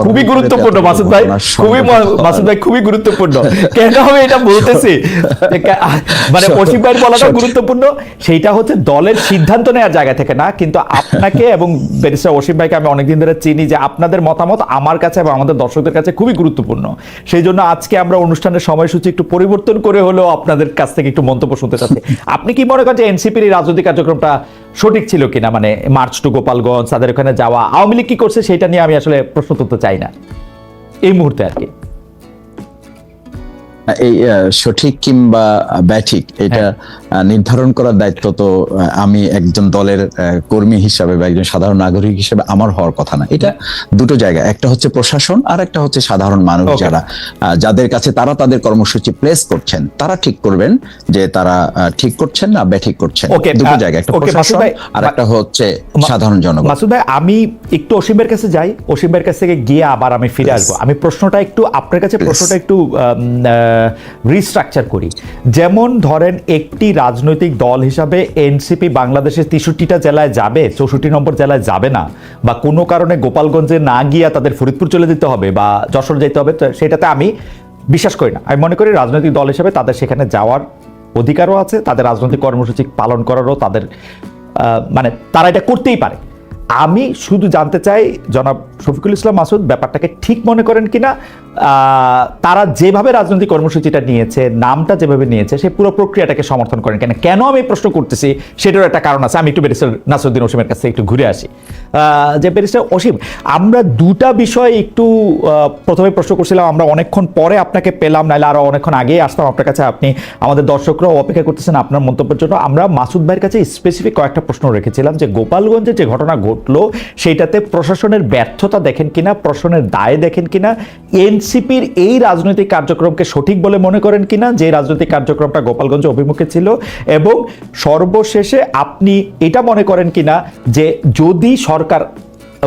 খুবই গুরুত্বপূর্ণ মাসুদ ভাই, খুবই গুরুত্বপূর্ণ। কেন আমি এটা বলতেছি, মানে অসীম ভাইয়ের বলাটা গুরুত্বপূর্ণ, সেইটা হচ্ছে দলের সিদ্ধান্ত নেওয়ার জায়গা থেকে না, কিন্তু আপনাকে এবং ব্যারিস্টার অসীম ভাইকে আমি অনেকদিন ধরে চিনি, যে আপনাদের মতামত আমার কাছে এবং আমাদের দর্শকদের কাছে খুবই গুরুত্বপূর্ণ। সেই জন্য আজকে আমরা অনুষ্ঠানের সময়সূচি একটু পরিবর্তন করে হলেও আপনাদের কাছ থেকে একটু মন্তব্য শুনতে চাচ্ছি। আপনি কি মনে করেন যে এনসিপির এই রাজনৈতিক কার্যক্রমটা সঠিক ছিল কিনা, মানে মার্চ টু গোপালগঞ্জ, তাদের ওখানে যাওয়া, আওয়ামী লীগ কি করছে সেটা নিয়ে আমি আসলে প্রশ্ন তুলতে চাই না এই মুহূর্তে আর কি। এই সঠিক কিংবা ব্যাঠিক এটা নির্ধারণ করার দায়িত্ব তো আমি একজন দলের কর্মী হিসাবে বা একজন সাধারণ নাগরিক হিসেবে আমার হওয়ার কথা না। এটা দুটো জায়গা, একটা হচ্ছে প্রশাসন আর একটা হচ্ছে সাধারণ মানুষ, যারা যাদের কাছে তারা তাদের কর্মসূচি প্লেস করছেন, তারা ঠিক করবেন যে তারা ঠিক করছেন না ব্যাঠিক করছেন। দুটো জায়গা, একটা প্রশাসন আর একটা হচ্ছে সাধারণ জনগণ। মাসুদ ভাই, আমি একটু অসীমের কাছে যাই, অসীমের কাছ থেকে গিয়ে আবার আমি ফিরে আসবো। আমি প্রশ্নটা একটু আপনার কাছে প্রশ্নটা একটু রিস্ট্রাকচার করি। যেমন ধরেন একটি রাজনৈতিক দল হিসাবে এনসিপি বাংলাদেশের 63টা জেলায় যাবে, 64 নম্বর জেলায় যাবে না, বা কোনো কারণে গোপালগঞ্জে না গিয়া তাদের ফরিদপুর চলে যেতে হবে বা যশোর যেতে হবে, সেটাতে আমি বিশ্বাস করি না। আমি মনে করি রাজনৈতিক দল হিসাবে তাদের সেখানে যাওয়ার অধিকারও আছে, তাদের রাজনৈতিক কর্মসূচি পালন করারও তাদের মানে তারা এটা করতেই পারে। আমি শুধু জানতে চাই জনাব শফিকুল ইসলাম মাসুদ ব্যাপারটাকে ঠিক মনে করেন কিনা, তারা যেভাবে রাজনৈতিক কর্মসূচিটা নিয়েছে, নামটা যেভাবে নিয়েছে, সেই পুরো প্রক্রিয়াটাকে সমর্থন করেন কিনা। কেন আমি প্রশ্ন করতেছি সেটারও একটা কারণ আছে। আমি একটু ব্যারিস্টার নাসিরউদ্দিন অসীমের কাছে একটু ঘুরে আসি। যে ব্যারিস্টার অসীম, আমরা দুটা বিষয় একটু প্রথমে প্রশ্ন করছিলাম, আমরা অনেকক্ষণ পরে আপনাকে পেলাম, নাহলে আরো অনেকক্ষণ আগেই আসতাম আপনার কাছে। আপনি আমাদের দর্শকরাও অপেক্ষা করতেছেন আপনার মন্তব্যের জন্য। আমরা মাসুদ ভাইয়ের কাছে স্পেসিফিক কয়েকটা প্রশ্ন রেখেছিলাম, যে গোপালগঞ্জে যে ঘটনা ঘটলো সেইটাতে প্রশাসনের ব্যর্থতা দেখেন কিনা, প্রশাসনের দায় দেখেন কিনা, এনসিপির এই রাজনৈতিক কার্যক্রমকে সঠিক বলে মনে করেন কিনা, যে রাজনৈতিক কার্যক্রমটা গোপালগঞ্জ অভিমুখে ছিল, এবং সর্বশেষে আপনি এটা মনে করেন কিনা যে যদি সরকার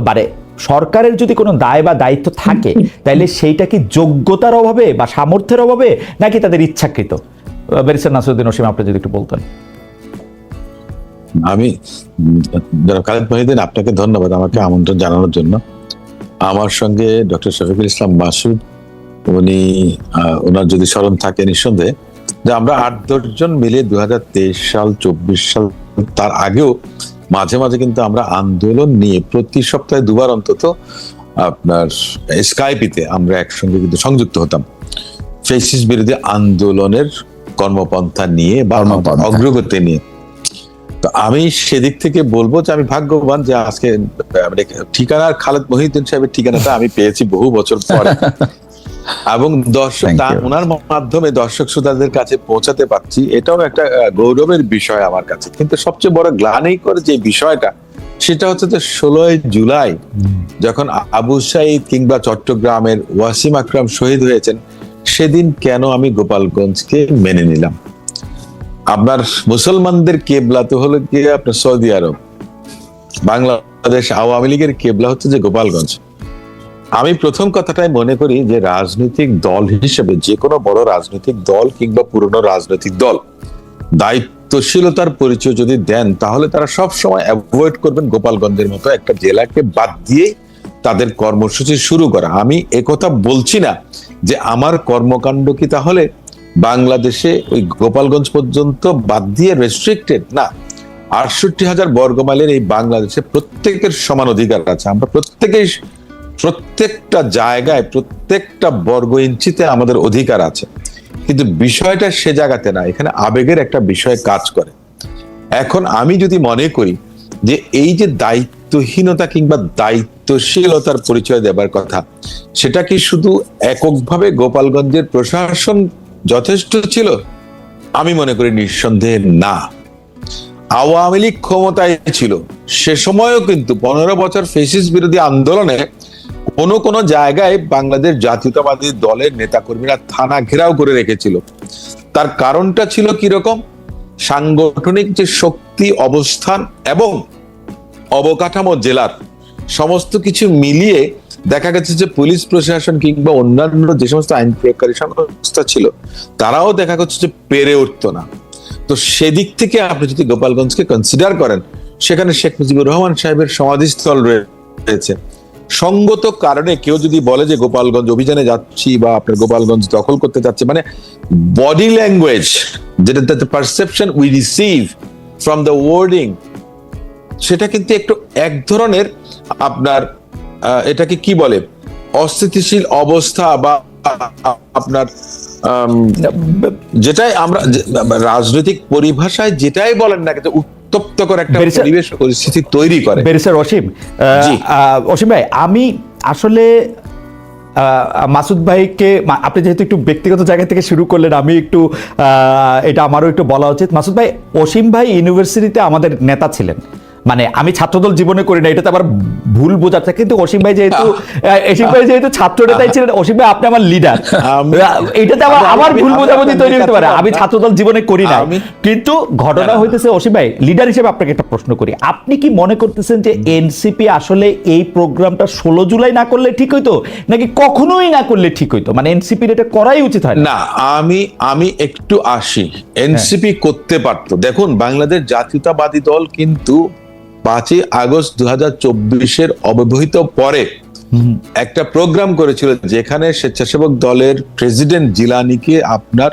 মানে সরকারের যদি কোনো দায় বা দায়িত্ব থাকে, তাহলে সেইটা কি যোগ্যতার অভাবে বা সামর্থ্যের অভাবে, নাকি তাদের ইচ্ছাকৃত? ব্যারিস্টার নাসিরউদ্দিন অসীম, আপনি যদি একটু বলতেন। আমি জনাব খালেদ মহিউদ্দিন, আপনাকে ধন্যবাদ আমাকে আমন্ত্রণ জানানোর জন্য। আমার সঙ্গে ডক্টর শফিকুল ইসলাম মাসুদ, উনি ওনার যদি স্মরণ থাকে নিঃসন্দেহে, যে আমরা 8-10 জন মিলে 2023 সাল 24 সাল তার আগেও মাঝে মাঝে কিন্তু আমরা আন্দোলন নিয়ে প্রতি সপ্তাহে 2 বার অন্তত আপনার স্কাইপিতে আমরা একসঙ্গে কিন্তু সংযুক্ত হতাম ফ্যাসিস্ট বিরোধী আন্দোলনের কর্মপন্থা নিয়ে বা অগ্রগতি নিয়ে। তো আমি সেদিক থেকে বলবো যে আমি ভাগ্যবান যে আজকে ঠিকানার খালেদ মহিউদ্দিন সাহেবের ঠিকানাটা আমি পেয়েছি বহু বছর পরে, এবং দর্শক ওনার মাধ্যমে দর্শক শ্রোতাদের কাছে পৌঁছাতে পারছি, এটাও একটা গৌরবের বিষয় আমার কাছে। কিন্তু সবচেয়ে বড় গ্লানি করে যে বিষয়টা, সেটা হচ্ছে যে 16 জুলাই যখন আবু সাঈদ কিংবা চট্টগ্রামের ওয়াসিম আকরাম শহীদ হয়েছেন, সেদিন কেন আমি গোপালগঞ্জকে মেনে নিলাম? আপনার মুসলমানদের কেবলা তো হলো গিয়ে আপনার সৌদি আরব, বাংলাদেশ আওয়ামী লীগের কেবলা হচ্ছে যে গোপালগঞ্জ। আমি প্রথম কথাটাই মনে করি যে রাজনৈতিক দল হিসেবে যে কোনো বড় রাজনৈতিক দল কিংবা পুরনো রাজনৈতিক দল দায়িত্বশীলতার পরিচয় যদি দেন, তাহলে তারা সব সময় অ্যাভয়েড করবেন গোপালগঞ্জের মতো একটা জেলাকে বাদ দিয়ে তাদের কর্মসূচি শুরু করা। আমি একথা বলছি না যে আমার কর্মকাণ্ড কি তাহলে বাংলাদেশে ওই গোপালগঞ্জ পর্যন্ত বাদ দিয়ে রেস্ট্রিক্টেড না। 68,000 বর্গমাইলের এই বাংলাদেশে প্রত্যেকের সমান অধিকার আছে। আমরা প্রত্যেকেই প্রত্যেকটা জায়গায় প্রত্যেকটা বর্গ ইঞ্চিতে আমাদের অধিকার আছে, কিন্তু বিষয়টা সে জায়গাতে না, এখানে আবেগের একটা বিষয় কাজ করে। এখন আমি যদি মনে করি যে এই যে দায়িত্বহীনতা কিংবা দায়িত্বশীলতার পরিচয় দেবার কথা, সেটা কি শুধু এককভাবে গোপালগঞ্জের প্রশাসন যথেষ্ট ছিল? আমি মনে করি নিঃসন্দেহে না। আওয়ামী লীগ ক্ষমতায় ছিল, সে সময়ও কিন্তু 15 বছর ফ্যাসিস্ট বিরোধী আন্দোলনে কোন কোন জায়গায় বাংলাদেশ জাতীয়তাবাদী দলের নেতাকর্মীরা থানা ঘেরাও করে রেখেছিল। তার কারণটা ছিল কিরকম? সাংগঠনিক যে শক্তি, অবস্থান এবং অবকাঠামো জেলার সমস্ত কিছু মিলিয়ে দেখা গেছে যে পুলিশ প্রশাসন কিংবা অন্যান্য যে সমস্ত আইন প্রয়োগকারী সংস্থা ছিল, তারাও দেখা যাচ্ছে যে পেরে উঠতো না। তো সেদিক থেকে আপনি যদি গোপালগঞ্জকে কনসিডার করেন, সেখানে শেখ মুজিবুর রহমান সাহেবের সমাধিস্থল রয়েছে, সঙ্গত কারণে কেউ যদি বলে যে গোপালগঞ্জ অভিযানে যাচ্ছি বা আপনার গোপালগঞ্জ দখল করতে যাচ্ছে, মানে বডি ল্যাঙ্গুয়েজ, যেটা perception we receive from the wording, সেটা কিন্তু একটু এক ধরনের আপনার এটাকে কি বলে, অস্থিতিশীল অবস্থা বা আপনার যেটাই আমরা রাজনৈতিক পরিভাষায় যেটাই বলেন না কিন্তু উত্তপ্তকর একটা পরিবেশ পরিস্থিতি তৈরি করে। ব্যারিস্টার অসীম, অসীম ভাই, আমি আসলে মাসুদ ভাইকে, আপনি যেহেতু একটু ব্যক্তিগত জায়গা থেকে শুরু করলেন, আমি একটু এটা আমারও একটু বলা উচিত। মাসুদ ভাই, অসীম ভাই ইউনিভার্সিটিতে আমাদের নেতা ছিলেন, মানে আমি ছাত্রদল জীবনে করি না, এটাতে আবার ভুল বোঝাচ্ছে, কিন্তু অসীম ভাই যেহেতু ছাত্র নেতাই ছিলেন, অসীম ভাই আপনি আমার লিডার, এটাতে আমার ভুল বোঝাবুঝি তৈরি হতে পারে, আমি ছাত্রদল জীবনে করি না। কিন্তু ঘটনা হইতেছে অসীম ভাই, লিডার হিসেবে আপনাকে একটা প্রশ্ন করি, আপনি কি মনে করতেছেন যে এনসিপি আসলে এই প্রোগ্রামটা 16 জুলাই না করলে ঠিক হইতো, নাকি কখনোই না করলে ঠিক হইতো, মানে এনসিপির এটা করাই উচিত হয় না? আমি একটু আসি, এনসিপি করতে পারতো। দেখুন, বাংলাদেশ জাতীয়তাবাদী দল কিন্তু 5ই আগস্ট 2024 অব্যবহিত পরে একটা প্রোগ্রাম করেছিল, যেখানে স্বেচ্ছাসেবক দলের প্রেসিডেন্ট জিলানিকে আপনার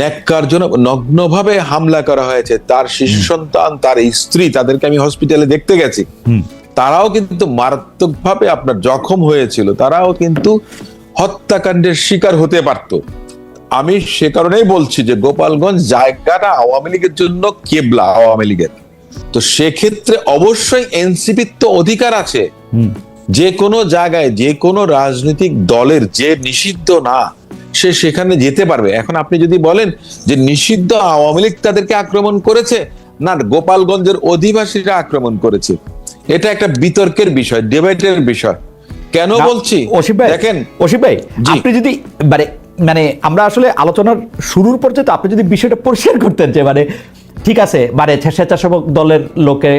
ন্যাক্কারজনক নগ্নভাবে হামলা করা হয়েছে, তার শিশু সন্তান, তার স্ত্রী, তাদেরকে আমি হসপিটালে দেখতে গেছি, তারাও কিন্তু মারাত্মকভাবে আপনার জখম হয়েছিল, তারাও কিন্তু হত্যাকাণ্ডের শিকার হতে পারত। আমি সে কারণেই বলছি যে গোপালগঞ্জ জায়গাটা আওয়ামী লীগের জন্য কেবলা, আওয়ামী লীগের। তো সেক্ষেত্রে অবশ্যই এনসিপির তো অধিকার আছে যে কোনো জায়গায়, যে কোনো রাজনৈতিক দলের যে নিষিদ্ধ না, সে সেখানে যেতে পারবে। এখন আপনি যদি বলেন যে নিষিদ্ধ আওয়ামী লীগ তাদেরকে আক্রমণ করেছে, না গোপালগঞ্জের অধিবাসীরা আক্রমণ করেছে, এটা একটা বিতর্কের বিষয়, ডিবেটের বিষয়। কেন বলছি দেখেন অসীম ভাই, আপনি যদি মানে আমরা আসলে আলোচনার শুরুর পর্যায়ে আপনি যদি বিষয়টা পরিষ্কার করতেন যে মানে ঠিক আছে, মানে স্বেচ্ছাসেবক দলের লোকে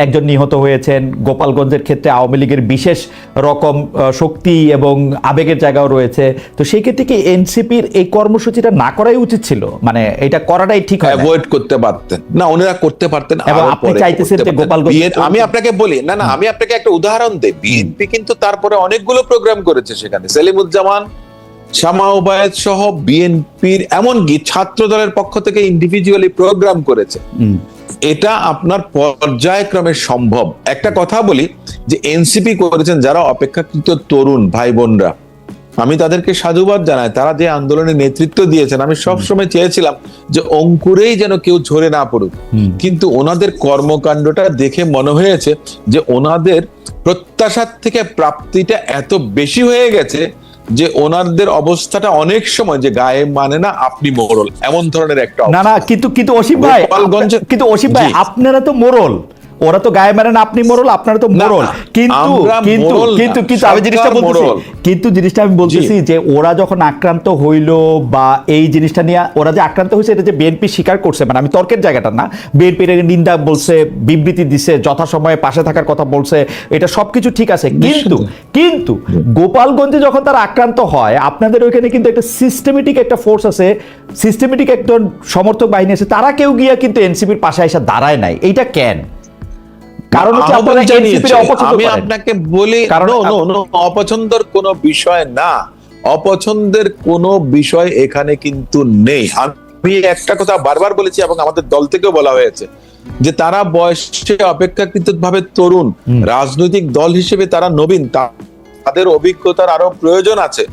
একজন নিহত হয়েছেন, গোপালগঞ্জের ক্ষেত্রে আওয়ামী লীগের বিশেষ রকম শক্তি এবং আবেগের জায়গাও রয়েছে, তো সেই ক্ষেত্রে কি এনসিপির এই কর্মসূচিটা না করাই উচিত ছিল, মানে এটা করাটাই ঠিক হয়? অ্যাভয়েড করতে পারতেন না, ওনারা করতে পারতেন। এবং আপনি চাইতেছেন যে গোপালগঞ্জ, আমি আপনাকে বলি না, আমি আপনাকে একটা উদাহরণ দেই, বিএনপি কিন্তু তারপরে অনেকগুলো প্রোগ্রাম করেছে, সেখানে সেলিমুজ্জামান, শামা ওবায়েদ সহ বিএনপির এমনকি ছাত্র দলের পক্ষ থেকে ইন্ডিভিজুয়ালি প্রোগ্রাম করেছে। এটা আপনার পর্যায়ক্রমে সম্ভব। একটা কথা বলি যে এনসিপি করেছেন যারা অপেক্ষাকৃত তরুণ ভাই বোনরা, আমি তাদেরকে সাধুবাদ জানাই, তারা যে আন্দোলনের নেতৃত্ব দিয়েছেন। আমি সবসময় চেয়েছিলাম যে অঙ্কুরেই যেন কেউ ঝরে না পড়ুক, কিন্তু ওনাদের কর্মকাণ্ডটা দেখে মনে হয়েছে যে ওনাদের প্রত্যাশার থেকে প্রাপ্তিটা এত বেশি হয়ে গেছে যে ওনাদের অবস্থাটা অনেক সময় যে গায়ে মানে না আপনি মোড়ল, এমন ধরনের একটা না কিন্তু অসীম ভাই, আপনারা তো মোড়ল, ওরা তো গায়ে মারে না আপনি মোড়ল, আপনারা তো মোড়ল, কিন্তু আমি জিনিসটা আমি বলতেছি যে ওরা যখন আক্রান্ত হইল বা এই জিনিসটা নিয়ে ওরা যে আক্রান্ত হয়েছে, এটা যে বিএনপি স্বীকার করছে, মানে আমি তর্কের জায়গাটা না, বিএনপির নিন্দা বলছে, বিবৃতি দিছে, যথাসময়ে পাশে থাকার কথা বলছে, এটা সবকিছু ঠিক আছে, কিন্তু গোপালগঞ্জে যখন তারা আক্রান্ত হয়, আপনাদের ওইখানে কিন্তু একটা সিস্টেমেটিক একটা ফোর্স আছে, সিস্টেমেটিক একজন সমর্থক বাহিনী আছে, তারা কেউ গিয়া কিন্তু এনসিপির পাশে এসে দাঁড়ায় নাই, এইটা কেন? কারণ আমি আপনাকে বলি, অপছন্দের কোনো বিষয় না, অপছন্দের কোনো বিষয় এখানে কিন্তু নেই। আমি একটা কথা বারবার বলেছি এবং আমাদের দল থেকেও বলা হয়েছে যে তারা বয়সে অপেক্ষাকৃত ভাবে তরুণ, রাজনৈতিক দল হিসেবে তারা নবীন, তাদের অভিজ্ঞতার আরো প্রয়োজন আছে।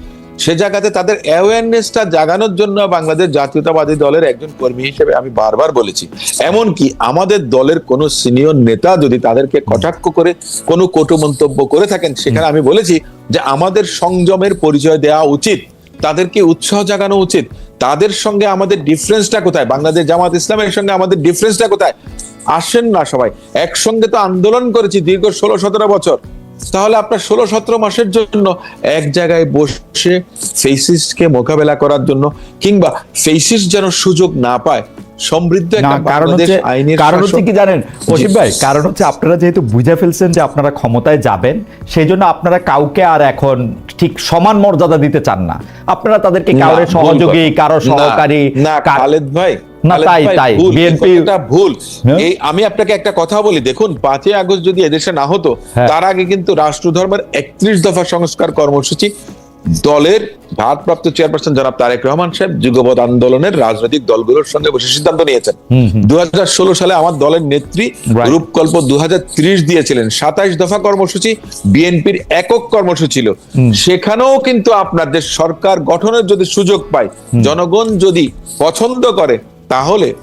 সে জায়গাতে তাদের অ্যাওয়ারনেসটা জাগানোর জন্য বাংলাদেশ জাতীয়তাবাদী দলের একজন কর্মী হিসেবে আমি বারবার বলেছি, এমনকি আমাদের দলের কোন সিনিয়র নেতা যদি তাদেরকে কটাক্ষ করে কোনো কটু মন্তব্য করে থাকেন, সেখানে আমি বলেছি যে আমাদের সংযমের পরিচয় দেওয়া উচিত, তাদেরকে উৎসাহ জাগানো উচিত। তাদের সঙ্গে আমাদের ডিফারেন্সটা কোথায়? বাংলাদেশ জামাত ইসলামের সঙ্গে আমাদের ডিফারেন্সটা কোথায়? আসেন না সবাই একসঙ্গে তো আন্দোলন করেছি দীর্ঘ 16-17 বছর, তাহলে আপনার 16-17 মাসের জন্য এক জায়গায় বসে ফেসিস্টকে মোকাবেলা করার জন্য, কিংবা ফেসিস্ট যেন সুযোগ না পায়, সমৃদ্ধ একটা বাংলাদেশ আইনের কারণ হচ্ছে কি জানেন অসীম ভাই, কারণ হচ্ছে আপনারা যেহেতু বুঝে ফেলছেন যে আপনারা ক্ষমতায় যাবেন, সেই জন্য আপনারা কাউকে আর এখন ঠিক সমান মর্যাদা দিতে চান না, আপনারা তাদেরকে কারোর সহযোগী, কারো সহকারী। না খালেদ ভাই, না, খালেদ ভাই, তাই ভুল, এই বিএনপি কথাটা ভুল। হ্যাঁ? এই আমি আপনাকে একটা কথা বলি, দেখুন 5ই আগস্ট যদি এদেশে না হতো, হ্যাঁ। তার আগে কিন্তু রাষ্ট্রধর্মের 31 দফা সংস্কার কর্মসূচি দলের ভারপ্রাপ্ত চেয়ারপারসন জনাব তারেক রহমান সাহেব যুগপৎ আন্দোলনের রাজনৈতিক দলগুলোর সঙ্গে বসে সিদ্ধান্ত নিয়েছেন। 2016 সালে আমার দলের নেত্রী Right. রূপকল্প 2030 দিয়েছিলেন। 27 দফা কর্মসূচি বিএনপির একক কর্মসূচি ছিল। সেখানেও কিন্তু আপনাদের সরকার গঠনের যদি সুযোগ পায়, জনগণ যদি পছন্দ করে, তাহলে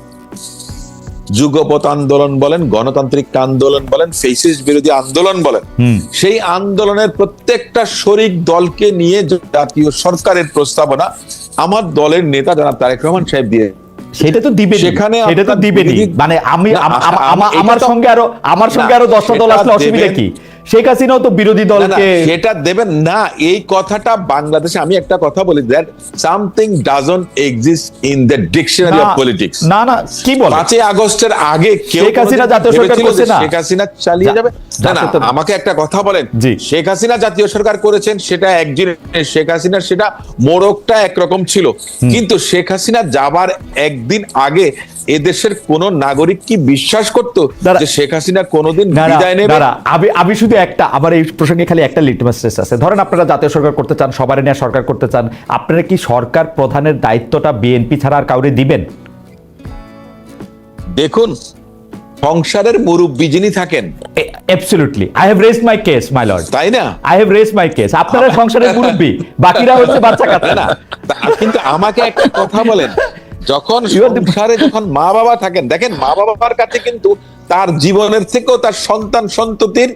যুগপৎ আন্দোলন বলেন, গণতান্ত্রিক আন্দোলন বলেন, ফেসিস্ট বিরোধী আন্দোলন বলেন, সেই আন্দোলনের প্রত্যেকটা শরিক দলকে নিয়ে জাতীয় সরকারের প্রস্তাবনা আমার দলের নেতা জনাব তারেক রহমান সাহেব দিয়ে, সেটা তো দিবেনি, সেখানে সেটা তো আপনার দিবেনি। বিরোধী- মানে আমি না, আমার এটা তো- সঙ্গে আরো 10টা দল সেটা আসলে অসুবিধা দেবেন। কি? শেখ হাসিনাও তো বিরোধী না, না, দলকে সেটা দেবেন না। এই কথাটা বাংলাদেশে, আমি একটা কথা বলি, that something doesn't exist in the dictionary of politics. না কি বলে? 5ই আগস্টের আগে কেউ শেখ হাসিনা কোনোদিন জাতীয় সরকার ভেবেছিল করছে যে না? শেখ হাসিনা চালিয়ে যাবে? না, না, জাতীয় তো- আমাকে একটা কথা বলেন। জি। শেখ হাসিনা জাতীয় সরকার করেছেন, সেটা একদিনের। শেখ হাসিনার সেটা মোড়কটা একরকম ছিল, কিন্তু শেখ হাসিনা যাবার একদিন আগে এদেশের কোন নাগরিক কি বিশ্বাস করতো দাঁড়া। যে শেখ হাসিনা কোনোদিন না, বিদায় নেবে? আমি শুধু একটা, আমার এই প্রসঙ্গে খালি একটা লিটমাস টেস্ট আছে। ধরেন আপনারা জাতীয় সরকার করতে চান, সবার নিয়ে সরকার করতে চান, আপনারা কি সরকার প্রধানের দায়িত্বটা বিএনপি ছাড়া আর কাউরে দিবেন? দেখুন, সংসারের মুরব্বী যিনি থাকেন, absolutely, I have raised my case my lord, তাই না? I have raised my case. আপনারা সংসারের মুরব্বী, বাকিরা হচ্ছে বাচ্চা কাচ্চা। না, কিন্তু আমাকে একটা কথা বলেন, যখন You are the- সংসারে যখন মা বাবা থাকেন, দেখেন মা বাবার কাছে কিন্তু তার জীবনের থেকেও তার সন্তান সন্ততির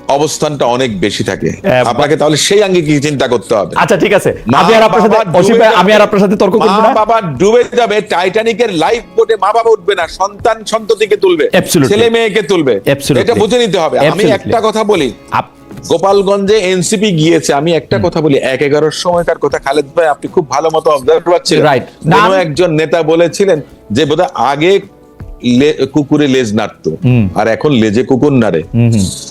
অবস্থানটা অনেক বেশি থাকে। আপনাকে তাহলে সেই আঙ্গিকে চিন্তা করতে হবে। আচ্ছা ঠিক আছে, মা আমি আর আপনার সাথে বাবা অসীম ভাই, আমি আর আপনার সাথে তর্ক করব মা না। বাবা ডুবে যাবে, টাইটানিকের লাইফ বোটে মা বাবা উঠবে না, সন্তান সন্ততিকে তুলবে, Absolutely. ছেলে মেয়েকে তুলবে। Absolutely. এটা বুঝে নিতে হবে। আমি Absolutely. একটা কথা বলি, আপ- গোপালগঞ্জে এনসিপি গিয়েছে, আমি একটা কথা বলি, 1-11 সময়কার কথা খালেদ ভাই আপনি খুব ভালো মতো অবজার্ভ করছিলেন। Right. কোন না- একজন নেতা বলেছিলেন যে বোধহয় আগে কুকুরে লেজ নাড়তো, আর এখন লেজে কুকুর নাড়ে।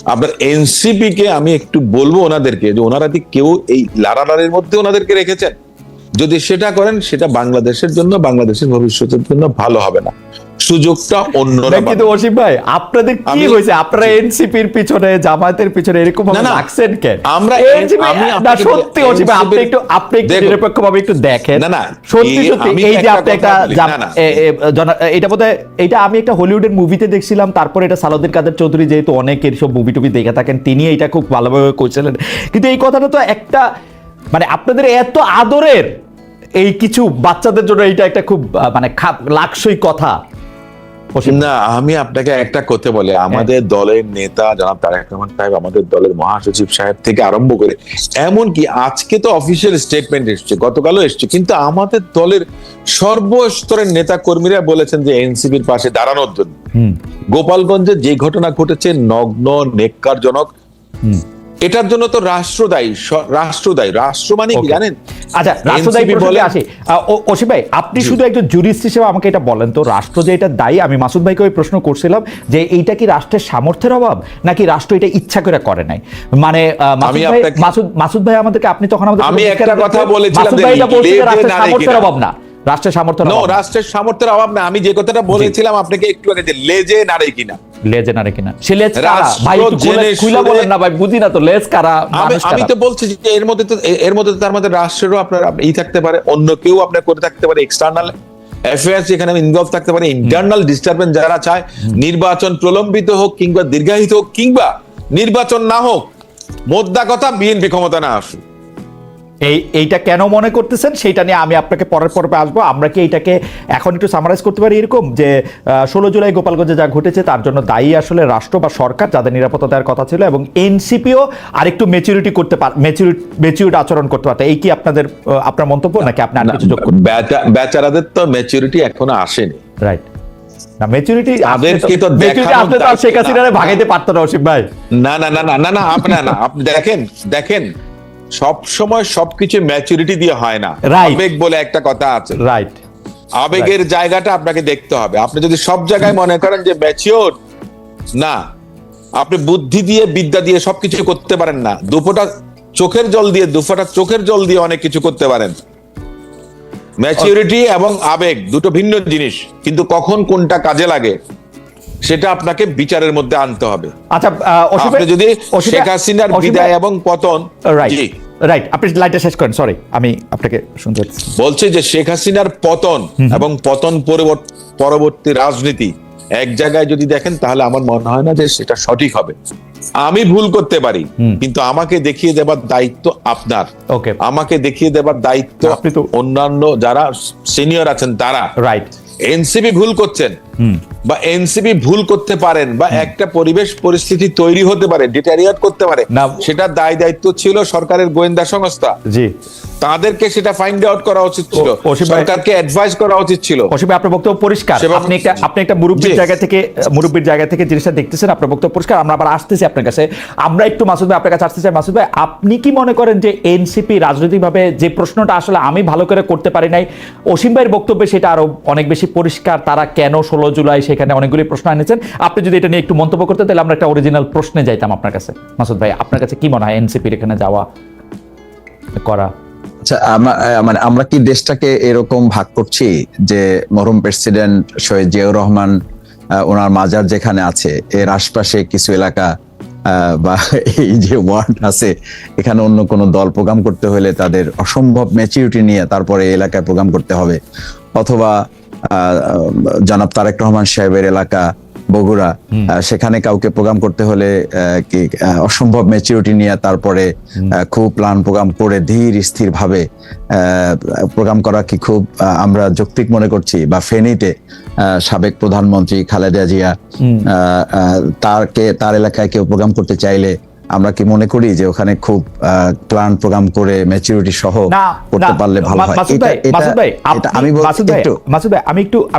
আপনার এনসিপি কে আমি একটু বলবো ওনাদেরকে, যে ওনারা কি কেউ এই লাড়ালাড়ির মধ্যে ওনাদেরকে রেখেছেন? যদি সেটা করেন, সেটা বাংলাদেশের জন্য, বাংলাদেশের ভবিষ্যতের জন্য ভালো হবে না। সুযোগটা অন্যরা কিন্তু পাবে। অসীম ভাই, আপনাদের কি আমি- হয়েছে? আপনারা এনসিপির পিছনে, জামায়াতের পিছনে এরকম ভাবে না, না, লাগছেন কেন? আমরা NCP আমি না, আপনাকে সত্যি বলি, অসীম ভাই, আপনি NCP একটু দেখুন। নিরপেক্ষভাবে একটু দেখেন। না, না, সত্যি আমি এই যে একটা আপনি একটা কথা বলি, না, না। এটা বোধহয়, এটা আমি একটা হলিউডের মুভিতে দেখছিলাম, তারপর এটা সালাউদ্দিন কাদের চৌধুরী, যেহেতু অনেক এরসব মুভি টুভি দেখে থাকেন, তিনি এটা খুব ভালোভাবে কইছিলেন। কিন্তু এই কথাটা তো একটা, মানে আপনাদের এত আদরের এই কিছু বাচ্চাদের জন্য এইটা একটা খুব মানে লাকসই কথা। না, আমি আপনাকে একটা কথা বলি, আমাদের দলের নেতা জনাব তারেক রহমান সাহেব, আমাদের দলের মহাসচিব সাহেব থেকে আরম্ভ করে, এমনকি আজকে তো অফিসিয়াল স্টেটমেন্ট এসছে, গতকালও এসছে, কিন্তু আমাদের দলের সর্বস্তরের নেতা কর্মীরা বলেছেন যে এনসিপির পাশে দাঁড়ানোর জন্য। গোপালগঞ্জে যে ঘটনা ঘটেছে, নগ্ন নেককারজনক, এটার জন্য তো রাষ্ট্র দায়ী। রাষ্ট্র মানে কি Okay. জানেন? আচ্ছা, রাষ্ট্রদায়ী NCP প্রসঙ্গে বলে- আসি। অসীম ভাই, আপনি শুধু একজন জুরিস্ট হিসেবে আমাকে এটা বলেন তো, রাষ্ট্র যে এটা দায়ী, আমি মাসুদ ভাইকে ওই প্রশ্ন করছিলাম যে এইটা কি রাষ্ট্রের সামর্থ্যের অভাব, নাকি রাষ্ট্র এটা ইচ্ছা করে করে নাই? মানে আমি মাসুদ ভাই, আপনাকে- মাসুদ ভাই আমাদেরকে, আপনি তখন আমাদের আমি একটা কথা বলেছিলাম মাসুদ যে ভাই এটা বলছে যে লেজে রাষ্ট্রের নাড়ে সামর্থ্যের কিনা। অভাব না, রাষ্ট্রের সামর্থ্যের নো, অভাব না। রাষ্ট্রের সামর্থ্যের অভাব না। আমি যে কথাটা বলেছিলাম আপনাকে একটু আগে, যে লেজে নাড়ে কিনা। লেজে নাড়ে কিনা, সে লেজ কারা রাষ্ট্র ভাই? একটু জেনে খুলে শুনে- বলেন না ভাই, বুঝি না তো লেজ কারা, মানুষ আমি কারা? তো বলছি যে এর মধ্যে তো তার মধ্যে রাষ্ট্রেরও আপনার থাকতে পারে, অন্য কেউ আপনার করে থাকতে পারে, এক্সটার্নাল অ্যাফেয়ার্স এখানে ইনভলভ থাকতে পারে, ইন্টারনাল ডিস্টারবেন্স যারা চায় নির্বাচন প্রলম্বিত হোক কিংবা দীর্ঘায়িত হোক কিংবা নির্বাচন না হোক, মোদ্দা কথা বিএনপি ক্ষমতা না আসুক। এইটা কেন মনে করতেছেন সেটা নিয়ে আমি আপনাকে পরের পর্বে আসবো। আমরা কি এইটাকে এখন একটু সামারাইজ করতে পারি এরকম যে 16 জুলাই গোপালগঞ্জে যা ঘটেছে তার জন্য দায়ী আসলে রাষ্ট্র বা সরকার, যাদের নিরাপত্তা দেওয়ার কথা ছিল, এবং এনসিপিও আরেকটু ম্যাচুরিটি করতে পার, ম্যাচিউরড আচরণ করতে পারত। এই কি আপনার মন্তব্য, নাকি আপনি আর কিছু যোগ করতে? বেচারাদের তো ম্যাচুরিটি এখনো আসেনি। রাইট, না ম্যাচুরিটি তাদেরকে তো ম্যাচুরিটি দেখানোর আসলে তো আর শেখ দায়িত্ব হাসিনারে না। ভাগাইতে পারতো না অসীম ভাই। না, আপনি দেখেন সব সময় সবকিছু ম্যাচুরিটি দিয়ে হয় না। Right. আবেগ বলে একটা কথা আছে, রাইট, আবেগের জায়গাটা আপনাকে দেখতে হবে। আপনি যদি সব জায়গায় মনে করেন যে ম্যাচিওর না, আপনি বুদ্ধি দিয়ে বিদ্যা দিয়ে সবকিছু করতে পারেন না। দুফোঁটা চোখের জল দিয়ে অনেক কিছু করতে পারেন। ম্যাচিউরিটি এবং আবেগ দুটো ভিন্ন জিনিস, কিন্তু কখন কোনটা কাজে লাগে সেটা আপনাকে বিচারের মধ্যে আনতে হবে। আচ্ছা, আপনি যদি শেখ হাসিনার বিদায় এবং পতন, জি রাইট, আপনি লাইনটা শেষ করেন, সরি আমি আপনাকে শুনতে বলছি যে শেখ হাসিনার পতন এবং পতন পরবর্তী রাজনীতি এক জায়গায় যদি দেখেন তাহলে আমার মনে হয় না যে সেটা সঠিক হবে। আমি ভুল করতে পারি, কিন্তু আমাকে দেখিয়ে দেবার দায়িত্ব আপনার, ওকে, আমাকে দেখিয়ে দেবার দায়িত্ব আপনি তো অন্যান্য যারা সিনিয়র আছেন তারা। রাইট, এনসিপি ভুল করছেন বা এনসিপি ভুল করতে পারেন বা একটা পরিবেশ পরিস্থিতি তৈরি হতে পারে, ডিটারিয়েট করতে পারে, সেটা দায় দায়িত্ব ছিল সরকারের গোয়েন্দা সংস্থা, জি তাদেরকে সেটা ফাইন্ড আউট করা উচিত ছিল, সরকারকে অ্যাডভাইস করা উচিত ছিল। অসীম ভাই, আপনার বক্তব্য পরিষ্কার, আপনি একটা মুরব্বির জায়গা থেকে জিনিসটা দেখতেছেন, আপনার বক্তব্য পরিষ্কার। আমরা আবার আসতেছি আপনার কাছে, আমরা একটু মাসুদ ভাই আপনার কাছে আসতে চাই। মাসুদ ভাই, আপনি কি মনে করেন যে এনসিপি রাজনৈতিকভাবে যে প্রশ্নটা আসলে আমি ভালো করে করতে পারি নাই, অসীম ভাইয়ের বক্তব্যে সেটা আরো অনেক বেশি পরিষ্কার, তারা কেন 16 জুলাই সেখানে অনেকগুলি প্রশ্ন এনেছেন। আপনি যদি এটা নিয়ে একটু মন্তব্য করতে, তাহলে আমরা একটা অরিজিনাল প্রশ্নে যাইতাম আপনার কাছে। মাসুদ ভাই, আপনার কাছে কি মনে হয় এনসিপির এখানে যাওয়া করা? আচ্ছা, মানে আমরা কি দেশটাকে এরকম ভাগ করছি যে মরহুম প্রেসিডেন্ট শহীদ জিয়াউর রহমান ওনার মাজার যেখানে আছে এর আশপাশে কিছু এলাকা বা এই যে ওয়ার্ড আছে এখানে অন্য কোনো দল প্রোগ্রাম করতে হলে তাদের অসম্ভব ম্যাচুরিটি নিয়ে তারপরে এলাকায় প্রোগ্রাম করতে হবে, অথবা জনাব তারেক রহমান সাহেবের এলাকা বগুড়া, সেখানে কাউকে প্রোগ্রাম করতে হলে কি অসম্ভব ম্যাচুরিটি নিয়ে তারপরে খুব প্ল্যান প্রোগ্রাম করে ধীর স্থির ভাবে প্রোগ্রাম করা কি খুব আমরা যৌক্তিক মনে করছি? বা ফেনীতে সাবেক প্রধানমন্ত্রী খালেদা জিয়া তার এলাকায় কেউ প্রোগ্রাম করতে চাইলে আমরা কি মনে করি যে ওখানে খুব প্ল্যান প্রোগ্রাম করে ম্যাচুরিটি সহ করতে পারলে ভালো হয়?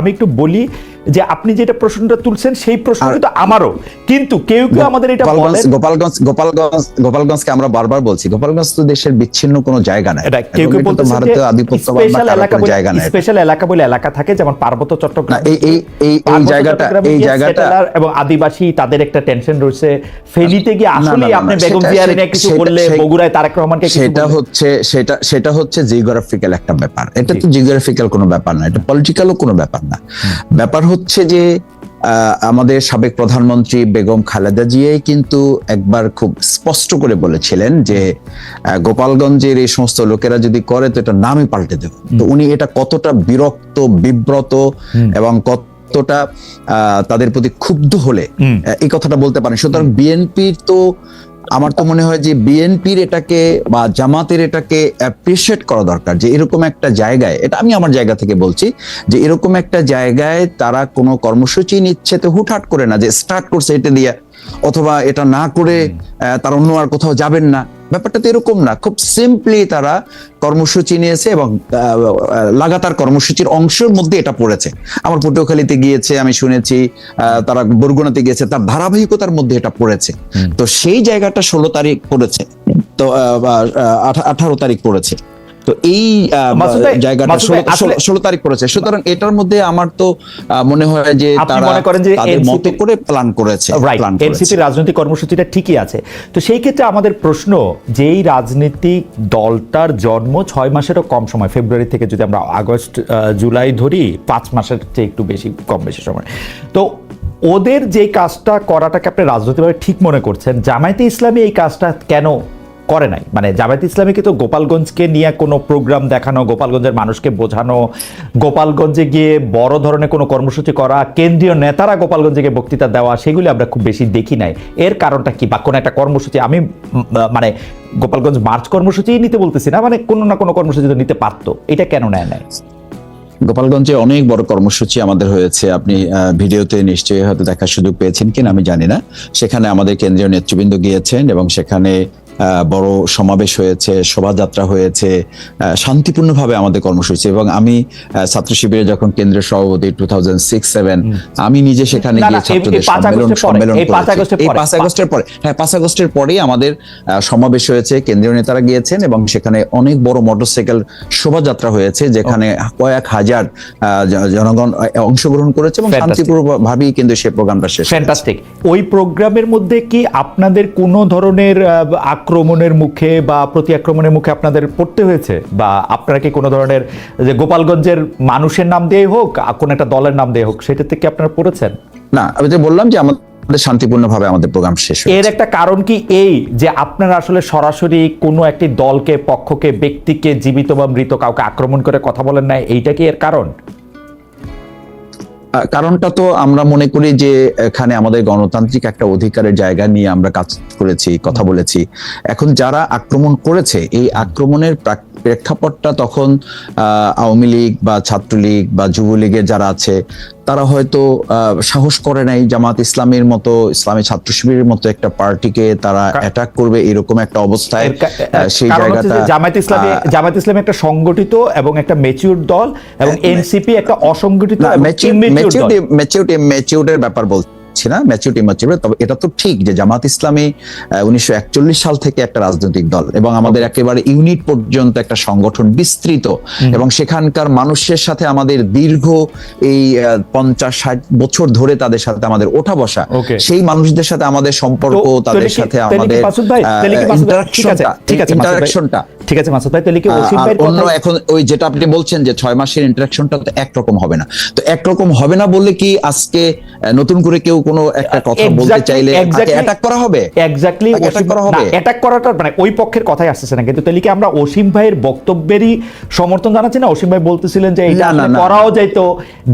আমি একটু বলি যে আপনি যেটা প্রশ্নটা তুলছেন সেই প্রশ্ন কিন্তু আমারও, কিন্তু কেউ কেউ আমাদের এটা বলেন গোপালগঞ্জকে আমরা বারবার বলছি, গোপালগঞ্জ তো দেশের বিচ্ছিন্ন কোনো জায়গা না, কেউ কেউ বলতে ভারতীয় আধিপত্যবাদ বা কারো জায়গা না, স্পেশাল এলাকা বলে এলাকা থাকে, যেমন পার্বত্য চট্টগ্রাম, এই জায়গাটা এবং আদিবাসী তাদের একটা টেনশন রয়েছে। ফেনীতে গিয়ে আসলে আপনি বেগম জিয়ার নিয়ে কিছু বললে, বগুড়ায় তারেক রহমানকে সেটা হচ্ছে জিওগ্রাফিক্যাল একটা ব্যাপার, এটা তো জিওগ্রাফিক্যাল কোনো ব্যাপার না, এটা পলিটিক্যালও কোনো ব্যাপার না। ব্যাপার হচ্ছে যে আমাদের সাবেক প্রধানমন্ত্রী বেগম খালেদা জিয়াই কিন্তু একবার খুব স্পষ্ট করে বলেছিলেন যে গোপালগঞ্জের এই সমস্ত লোকেরা যদি করে তো এটা নামই পাল্টে দেবে। তো উনি এটা কতটা বিরক্ত, বিব্রত এবং কতটা তাদের প্রতি ক্ষুব্ধ হলে এই কথাটা বলতে পারেন। সুতরাং বিএনপির তো আমার তো মনে হয় যে বিএনপির এটাকে বা জামাতের এটাকে অ্যাপ্রিশিয়েট করা দরকার যে এরকম একটা জায়গায়, এটা আমি আমার জায়গা থেকে বলছি, যে এরকম একটা জায়গায় তারা কোনো কর্মসূচি নিচ্ছে তো হুটহাট করে না যে স্টার্ট করছে এটা দিয়ে, অথবা এটা না করে তারা অন্য আর কোথাও যাবেন না, ব্যাপারটা তো এরকম না। খুব সিম্পলি তারা কর্মসূচি নিয়েছে এবং লাগাতার কর্মসূচির অংশের মধ্যে এটা পড়েছে। আমার পটুয়াখালীতে গিয়েছে, আমি শুনেছি তারা বরগুনাতে গিয়েছে, তার ধারাবাহিকতার মধ্যে এটা পড়েছে। তো সেই জায়গাটা 16 তারিখ পড়েছে, তো 18 তারিখ পড়েছে, তো এই জায়গাটা 16 তারিখ পড়েছে। সুতরাং এটার মধ্যে আমার তো মনে হয় যে তারা তাদের মতো করে প্ল্যান করেছে। এনসিপির রাজনৈতিক কর্মসূচিটা ঠিকই আছে। তো সেই ক্ষেত্রে আমাদের প্রশ্ন, যেই রাজনৈতিক দলটার জন্ম 6 মাসেরও কম সময়, ফেব্রুয়ারি থেকে যদি আমরা আগস্ট জুলাই ধরি, 5 মাসের চেয়ে একটু বেশি, কম বেশি সময়, তো ওদের যে কাজটা করাটাকে আপনি রাজনৈতিকভাবে ঠিক মনে করছেন, জামায়াতে ইসলামী এই কাজটা কেন করে নাই? মানে জামায়াতে ইসলামীকে তো গোপালগঞ্জকে নিয়ে কোনো প্রোগ্রাম দেখানো, গোপালগঞ্জের মানুষকে বোঝানো, গোপালগঞ্জে গিয়ে বড় ধরনের কোনো কর্মসূচি করা, কেন্দ্রীয় নেতারা গোপালগঞ্জে গিয়ে বক্তৃতা দেওয়া, সেগুলি আমরা খুব বেশি দেখি নাই। এর কারণটা কি? বা কোনো একটা কর্মসূচি, আমি মানে গোপালগঞ্জ মার্চ কর্মসূচি নিতে বলতেছি না, মানে কোনো না কোনো কর্মসূচি তো নিতে পারতো, এটা কেন নেয় নাই? গোপালগঞ্জে অনেক বড় কর্মসূচি আমাদের হয়েছে, আপনি ভিডিওতে নিশ্চয়ই হয়তো দেখার সুযোগ পেয়েছেন কিনা আমি জানি না। সেখানে আমাদের কেন্দ্রীয় নেতৃবৃন্দ গিয়েছেন এবং সেখানে বড় সমাবেশ হয়েছে, শোভাযাত্রা হয়েছে, শান্তিপূর্ণভাবে আমাদের কর্মসূচি। এবং আমি ছাত্র শিবিরে যখন কেন্দ্রীয় সভাপতি 2006-07 আমি নিজে সেখানে গিয়ে ছাত্রদের সম্মেলন করেছি। এই 5 আগস্টের পরে, হ্যাঁ 5 আগস্টের পরেই আমাদের সমাবেশ হয়েছে, কেন্দ্রীয় নেতারা গিয়েছেন এবং সেখানে অনেক বড় মোটরসাইকেল শোভাযাত্রা হয়েছে, যেখানে কয়েক হাজার জনগণ অংশগ্রহণ করেছে এবং শান্তিপূর্ণভাবেই কিন্তু সেই প্রোগ্রামটা শেষ। ফ্যান্টাস্টিক। ওই প্রোগ্রামের মধ্যে কি আপনাদের কোনো ধরনের আক্রমণের মুখে বা প্রতি আক্রমণের মুখে আপনাদের পড়তে হয়েছে, বা আপনারা কি কোনো ধরনের যে গোপালগঞ্জের মানুষের নাম দিয়ে হোক কোনো একটা দলের নাম দিয়ে হোক সেটাতে কি আপনারা পড়েছেন? না, আমি তো বললাম যে আমাদের শান্তিপূর্ণভাবে আমাদের প্রোগ্রাম শেষ হয়েছে। এর একটা কারণ কি এই যে আপনারা আসলে সরাসরি কোনো একটি দলকে, পক্ষকে, ব্যক্তিকে, জীবিত বা মৃত কাউকে আক্রমণ করে কথা বলেন না, এইটা কি এর কারণ? কারণটা তো আমরা মনে করি যে এখানে আমাদের গণতান্ত্রিক একটা অধিকারের জায়গা নিয়ে আমরা কাজ করেছি, কথা বলেছি। এখন যারা আক্রমণ করেছে, এই আক্রমণের প্রেক্ষাপটটা তখন আওয়ামী লীগ বা ছাত্রলীগ বা যুবলীগের যারা আছে তারা হয়তো সাহস করে নাই জামাত ইসলামের মতো, ইসলামী ছাত্র শিবিরের মতো একটা পার্টিকে তারা অ্যাটাক করবে এরকম একটা অবস্থায়। সেই জায়গাটা জামাত ইসলাম একটা সংগঠিত এবং একটা ম্যাচিউর দল, এবং এনসিপি একটা অসংগঠিত ম্যাচিউরের ব্যাপার বলছি না, ম্যাচিউরিটি, তবে এটা তো ঠিক যে জামাত ইসলামী 1941 সাল থেকে একটা রাজনৈতিক দল, এবং আমাদের একেবারে ইউনিট পর্যন্ত একটা সংগঠন বিস্তৃত, এবং সেখানকার মানুষের সাথে আমাদের দীর্ঘ এই 50-60 বছর ধরে তাদের সাথে আমাদের ওঠা বসা, সেই মানুষদের সাথে আমাদের সম্পর্ক, তাদের সাথে আমাদের ইন্টারাকশনটা ঠিক আছে মাসুদ ভাই, তাহলে কি অন্য এখন ওই যেটা আপনি বলছেন যে 6 মাসের ইন্টারাকশনটা তো একরকম হবে না। তো একরকম হবে না বলে কি আজকে নতুন করে কেউ কোনো একটা কথা বলতে চাইলে অ্যাটাক করা হবে? এক্স্যাক্টলি, অ্যাটাক করাটা মানে ওই পক্ষের কথাই আসছে না, কিন্তু তাহলে কি আমরা অসীম ভাইয়ের বক্তব্যেরই সমর্থন জানাচ্ছি না? অসীম ভাই বলতেছিলেন যে এটা করাও যাইতো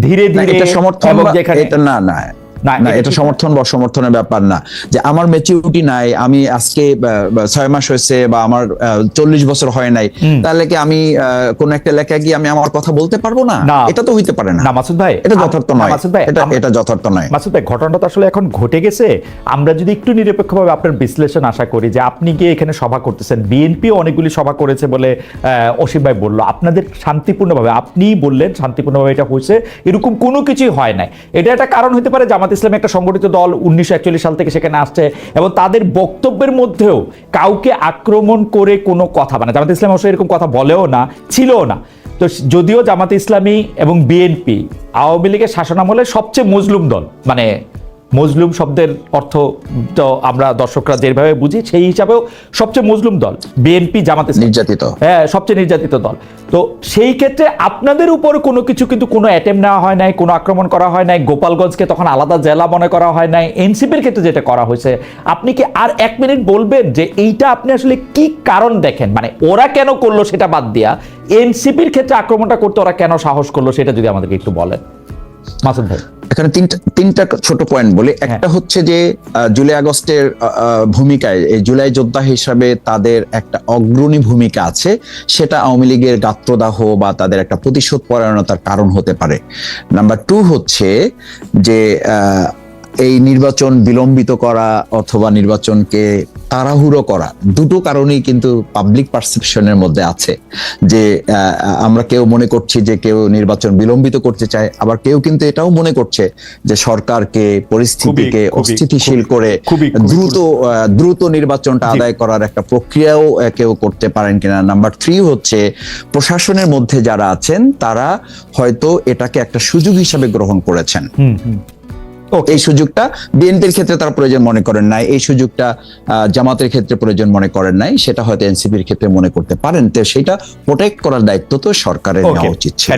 ধীরে ধীরে, এটা সমর্থন, এটা না না, এটা সমর্থন বা সমর্থনের ব্যাপার না। যে আমার ম্যাচিউরিটি নাই, আমি আজকে 6 মাস হয়েছে বা আমার 40 বছর হয় নাই, তাহলে কি আমি কোন একটা এলাকায় গিয়ে আমি আমার কথা বলতে পারবো না? এটা তো হইতে পারে না মাসুদ ভাই, এটা যথার্থ নয়। এটা যথার্থ নয় মাসুদ ভাই। ঘটনাটা তো আসলে এখন ঘটে গেছে। আমরা যদি একটু নিরপেক্ষভাবে আপনার বিশ্লেষণ আশা করি, যে আপনি গিয়ে এখানে সভা করতেছেন, বিএনপি অনেকগুলি সভা করেছে বলে অসীম ভাই বললো, আপনাদের শান্তিপূর্ণভাবে, আপনি বললেন শান্তিপূর্ণভাবে এটা হয়েছে, এরকম কোনো কিছুই হয় নাই। এটা একটা কারণ হতে পারে জামাত ইসলাম একটা সংগঠিত দল, 1941 সাল থেকে সেখানে আসছে, এবং তাদের বক্তব্যের মধ্যেও কাউকে আক্রমণ করে কোনো কথা, মানে জামাত ইসলাম অবশ্যই এরকম কথা বলেও না, ছিলও না। তো যদিও জামাত ইসলামী এবং বিএনপি আওয়ামী লীগের শাসনামলে সবচেয়ে মজলুম দল, মানে মজলুম শব্দের অর্থ তো আমরা দর্শকরা যেভাবে বুঝি সেই হিসাবেও সবচেয়ে মজলুম দল বিএনপি, জামাত ইসলাম নির্যাতিত, হ্যাঁ সবচেয়ে নির্যাতিত দল। তো সেই ক্ষেত্রে আপনাদের উপর কোনো কিছু কিন্তু কোনো অ্যাটেম্প নেওয়া হয় নাই, কোনো আক্রমণ করা হয় নাই, গোপালগঞ্জকে তখন আলাদা জেলা মনে করা হয় নাই। এনসিপির ক্ষেত্রে যেটা করা হয়েছে, আপনি কি আর 1 মিনিট বলবেন যে এইটা আপনি আসলে কি কারণ দেখেন, মানে ওরা কেন করলো সেটা বাদ দিয়া এনসিপির ক্ষেত্রে আক্রমণটা করতে ওরা কেন সাহস করলো, সেটা যদি আমাদেরকে একটু বলেন মাসুদ ভাই। এখানে তিনটা ছোট পয়েন্ট বলি। একটা হচ্ছে যে জুলাই আগস্টের ভূমিকায়, এই জুলাই যোদ্ধা হিসাবে তাদের একটা অগ্রণী ভূমিকা আছে, সেটা আওয়ামী লীগের গাত্রদাহ বা তাদের একটা প্রতিশোধ পরায়ণতার কারণ হতে পারে। নাম্বার 2 হচ্ছে যে এই নির্বাচন বিলম্বিত করা অথবা নির্বাচনকে তাড়াহুড়ো করা, দুটো কারণেই কিন্তু পাবলিক পারসেপশনের মধ্যে আছে। যে আমরা কেউ মনে করছি যে কেউ নির্বাচন বিলম্বিত করতে চায়, আবার কেউ কিন্তু এটাও মনে করছে যে সরকারকে, পরিস্থিতিকে অস্থিতিশীল করে দ্রুত নির্বাচনটা আদায় করার একটা প্রক্রিয়াও কেউ করতে পারেন কিনা। নাম্বার 3 হচ্ছে প্রশাসনের মধ্যে যারা আছেন তারা হয়তো এটাকে একটা সুযোগ হিসাবে গ্রহণ করেছেন। এই সুযোগটা বিএনপির ক্ষেত্রে তারা প্রয়োজন মনে করেন নাই, এই সুযোগটা জামাতের ক্ষেত্রে প্রয়োজন মনে করেন নাই, সেটা হয়তো এনসিপির ক্ষেত্রে মনে করতে পারেন। তো সেটা প্রোটেক্ট করার দায়িত্ব তো সরকারের নেওয়া উচিত ছিল।